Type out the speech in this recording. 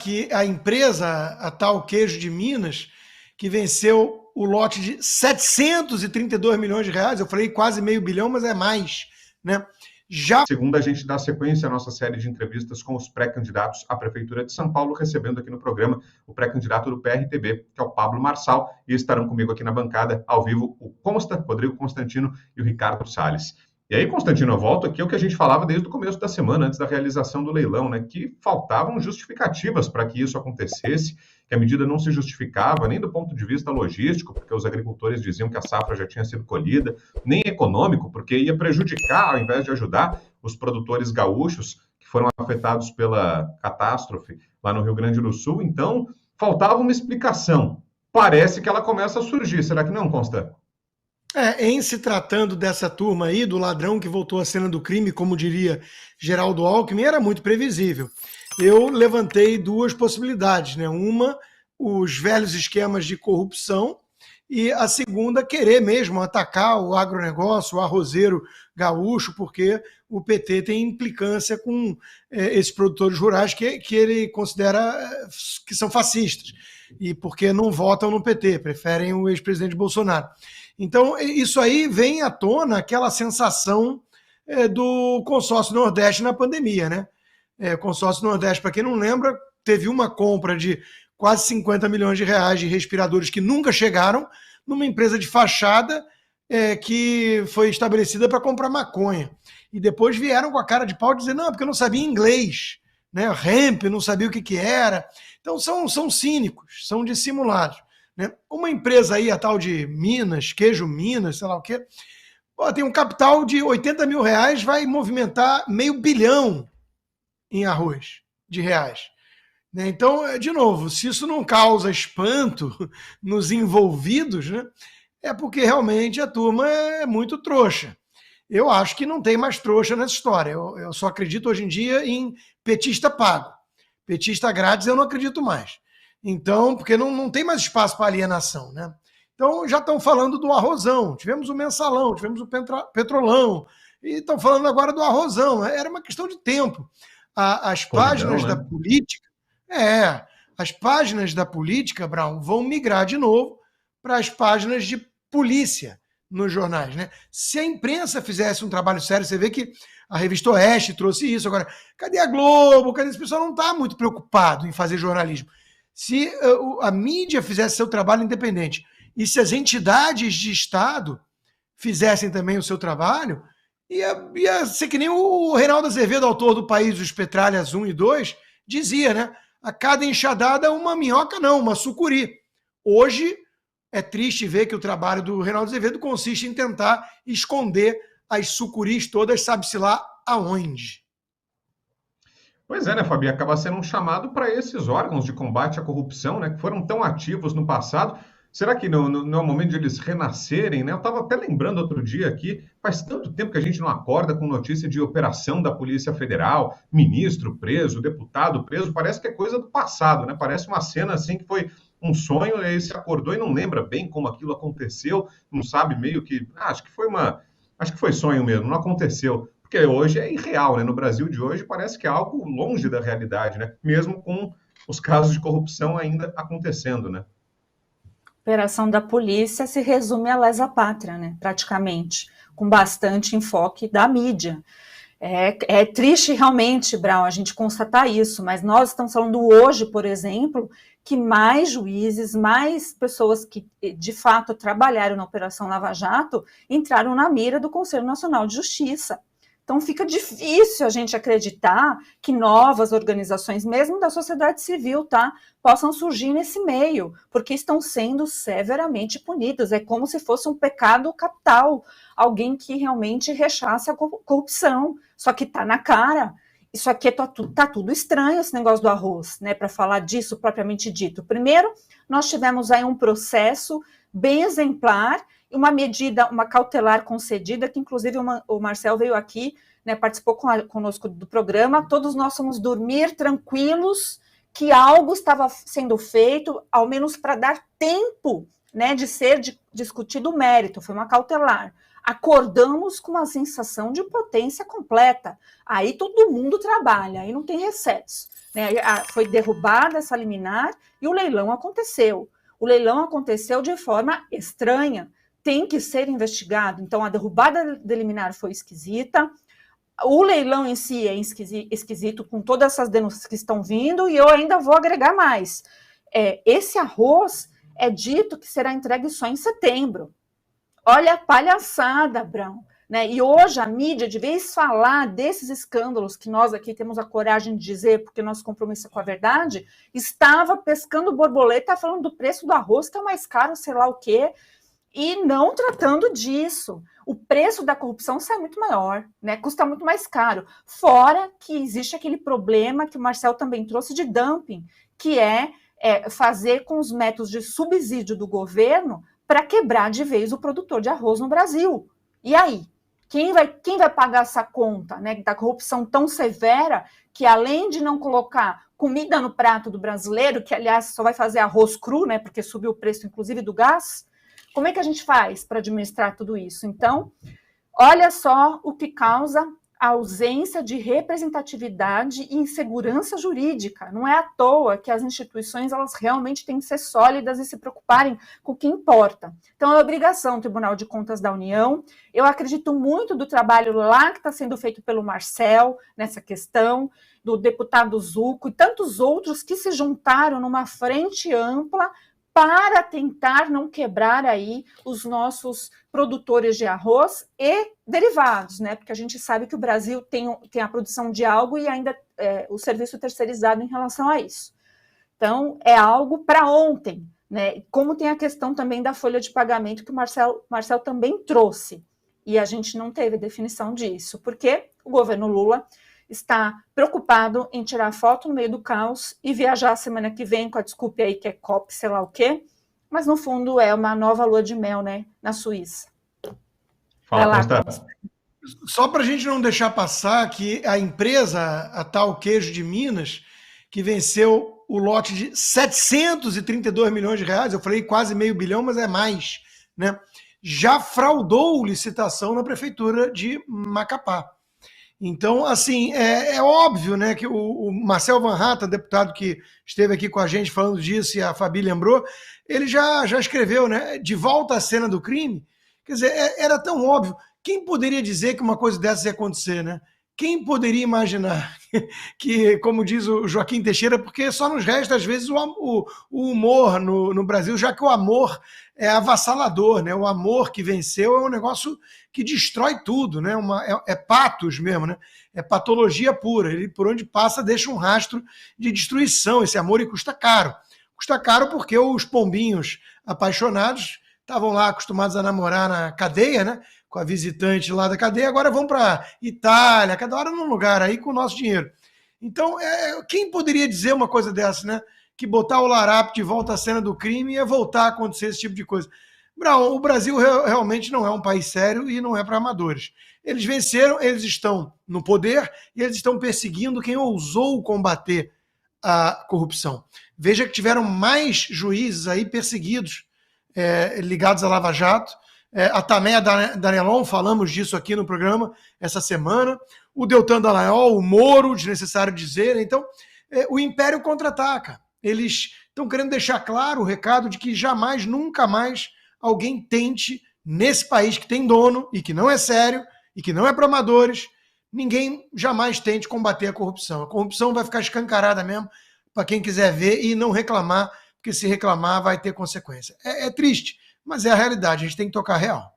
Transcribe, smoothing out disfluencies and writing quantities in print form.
que a empresa, a tal Queijo de Minas, que venceu o lote de 732 milhões de reais, eu falei quase meio bilhão, mas é mais, né? Já... Segunda, a gente dá sequência à nossa série de entrevistas com os pré-candidatos à Prefeitura de São Paulo, recebendo aqui no programa o pré-candidato do PRTB, que é o Pablo Marçal, e estarão comigo aqui na bancada, ao vivo, o Rodrigo Constantino e o Ricardo Salles. E aí, Constantino, eu volto aqui ao que a gente falava desde o começo da semana, antes da realização do leilão, né? Que faltavam justificativas para que isso acontecesse, que a medida não se justificava nem do ponto de vista logístico, porque os agricultores diziam que a safra já tinha sido colhida, nem econômico, porque ia prejudicar, ao invés de ajudar, os produtores gaúchos que foram afetados pela catástrofe lá no Rio Grande do Sul. Então, faltava uma explicação. Parece que ela começa a surgir. Será que não, Consta? Em se tratando dessa turma aí, do ladrão que voltou à cena do crime, como diria Geraldo Alckmin, era muito previsível. Eu levantei duas possibilidades, né? Uma, os velhos esquemas de corrupção, e a segunda, querer mesmo atacar o agronegócio, o arrozeiro gaúcho, porque o PT tem implicância com esses produtores rurais que ele considera que são fascistas, e porque não votam no PT, preferem o ex-presidente Bolsonaro. Então, isso aí vem à tona aquela sensação do consórcio Nordeste na pandemia, né? O consórcio Nordeste, para quem não lembra, teve uma compra de quase 50 milhões de reais de respiradores que nunca chegaram numa empresa de fachada que foi estabelecida para comprar maconha. E depois vieram com a cara de pau dizer, não, porque eu não sabia inglês, né? Hemp, não sabia o que era. Então, são cínicos, são dissimulados. Né? Uma empresa aí, a tal de Minas, Queijo Minas, sei lá o quê, tem um capital de 80 mil reais, vai movimentar $500 milhão em arroz de reais. Né? Então, de novo, se isso não causa espanto nos envolvidos, né, é porque realmente a turma é muito trouxa. Eu acho que não tem mais trouxa nessa história. Eu só acredito hoje em dia em petista pago. Petista grátis eu não acredito mais. Então, porque não tem mais espaço para alienação, né? Então, já estão falando do arrozão. Tivemos o mensalão, tivemos o petrolão, e estão falando agora do arrozão. Era uma questão de tempo. As páginas da política, as páginas da política, Brown, vão migrar de novo para as páginas de polícia nos jornais, né? Se a imprensa fizesse um trabalho sério, você vê que a revista Oeste trouxe isso. Agora, cadê a Globo? Cadê esse pessoal? Não está muito preocupado em fazer jornalismo. Se a mídia fizesse seu trabalho independente e se as entidades de Estado fizessem também o seu trabalho, ia ser que nem o Reinaldo Azevedo, autor do País dos Petralhas 1 e 2, dizia, né? A cada enxadada uma minhoca não, uma sucuri. Hoje é triste ver que o trabalho do Reinaldo Azevedo consiste em tentar esconder as sucuris todas, sabe-se lá aonde. Pois é, né, Fabi? Acaba sendo um chamado para esses órgãos de combate à corrupção, né, que foram tão ativos no passado. Será que não é o momento de eles renascerem, né? Eu estava até lembrando outro dia aqui, faz tanto tempo que a gente não acorda com notícia de operação da Polícia Federal, ministro preso, deputado preso, parece que é coisa do passado, né? Parece uma cena assim que foi um sonho, e aí se acordou e não lembra bem como aquilo aconteceu, não sabe meio que, acho que foi sonho mesmo, não aconteceu. Porque hoje é irreal, né? No Brasil de hoje parece que é algo longe da realidade, né? Mesmo com os casos de corrupção ainda acontecendo, né? A operação da polícia se resume à lesa pátria, né? Praticamente, com bastante enfoque da mídia. É triste realmente, Brown, a gente constatar isso, mas nós estamos falando hoje, por exemplo, que mais juízes, mais pessoas que de fato trabalharam na Operação Lava Jato entraram na mira do Conselho Nacional de Justiça. Então fica difícil a gente acreditar que novas organizações, mesmo da sociedade civil, possam surgir nesse meio, porque estão sendo severamente punidas. É como se fosse um pecado capital, alguém que realmente rechace a corrupção. Só que está na cara. Isso aqui tá tudo estranho, esse negócio do arroz, né? Para falar disso propriamente dito. Primeiro, nós tivemos aí um processo bem exemplar, uma medida, uma cautelar concedida, que inclusive o Marcel veio aqui, né, participou conosco do programa, todos nós fomos dormir tranquilos que algo estava sendo feito, ao menos para dar tempo, né, de ser discutido o mérito, foi uma cautelar. Acordamos com uma sensação de impotência completa, aí todo mundo trabalha, aí não tem recesso. né? Foi derrubada essa liminar e o leilão aconteceu. O leilão aconteceu de forma estranha, tem que ser investigado. Então, a derrubada da liminar foi esquisita, o leilão em si é esquisito, com todas essas denúncias que estão vindo, e eu ainda vou agregar mais. Esse arroz é dito que será entregue só em setembro. Olha a palhaçada, Brown. Né? E hoje a mídia, de vez falar desses escândalos que nós aqui temos a coragem de dizer, porque nosso compromisso é com a verdade, estava pescando borboleta, falando do preço do arroz, que é mais caro, sei lá o quê, e não tratando disso. O preço da corrupção sai muito maior, né? Custa muito mais caro. Fora que existe aquele problema que o Marcel também trouxe de dumping, que é fazer com os métodos de subsídio do governo para quebrar de vez o produtor de arroz no Brasil. E aí? Quem vai pagar essa conta, né, da corrupção tão severa que, além de não colocar comida no prato do brasileiro, que, aliás, só vai fazer arroz cru, né, porque subiu o preço, inclusive, do gás, como é que a gente faz para administrar tudo isso? Então, olha só o que causa a ausência de representatividade e insegurança jurídica. Não é à toa que as instituições elas realmente têm que ser sólidas e se preocuparem com o que importa. Então, é obrigação do Tribunal de Contas da União. Eu acredito muito do trabalho lá que está sendo feito pelo Marcel, nessa questão, do deputado Zucco e tantos outros que se juntaram numa frente ampla para tentar não quebrar aí os nossos produtores de arroz e derivados, né? Porque a gente sabe que o Brasil tem a produção de algo e ainda o serviço terceirizado em relação a isso. Então, é algo para ontem, né? Como tem a questão também da folha de pagamento que o Marcel também trouxe, e a gente não teve definição disso, porque o governo Lula está preocupado em tirar foto no meio do caos e viajar a semana que vem com a desculpa aí que é COP, sei lá o quê, mas no fundo é uma nova lua de mel, né, na Suíça. Fala, só para a gente não deixar passar que a empresa, a tal Queijo de Minas, que venceu o lote de 732 milhões de reais, eu falei quase meio bilhão, mas é mais, né, já fraudou licitação na prefeitura de Macapá. Então, assim, é óbvio, né, que o Marcel Van Hatten, deputado que esteve aqui com a gente falando disso, e a Fabi lembrou, ele já escreveu, né, de volta à cena do crime. Quer dizer, era tão óbvio. Quem poderia dizer que uma coisa dessa ia acontecer, né? Quem poderia imaginar que, como diz o Joaquim Teixeira, porque só nos resta, às vezes, o humor no Brasil, já que o amor é avassalador, né? O amor que venceu é um negócio que destrói tudo, né? É patos mesmo, né? É patologia pura. Ele, por onde passa, deixa um rastro de destruição. Esse amor, e custa caro. Custa caro porque os pombinhos apaixonados estavam lá acostumados a namorar na cadeia, né? Com a visitante lá da cadeia, agora vão para Itália, cada hora num lugar aí com o nosso dinheiro. Então, quem poderia dizer uma coisa dessa, né? Que botar o Larápio de volta à cena do crime ia voltar a acontecer esse tipo de coisa. Brown, o Brasil realmente não é um país sério e não é para amadores. Eles venceram, eles estão no poder e eles estão perseguindo quem ousou combater a corrupção. Veja que tiveram mais juízes aí perseguidos, ligados à Lava Jato. A Tameia Danelon, falamos disso aqui no programa essa semana, o Deltan Dallagnol, o Moro, desnecessário dizer. Então, o Império contra-ataca. Eles estão querendo deixar claro o recado de que jamais, nunca mais, alguém tente, nesse país que tem dono e que não é sério e que não é para amadores, ninguém jamais tente combater a corrupção. A corrupção vai ficar escancarada mesmo para quem quiser ver e não reclamar, porque se reclamar vai ter consequência. É triste, mas é a realidade, a gente tem que tocar real.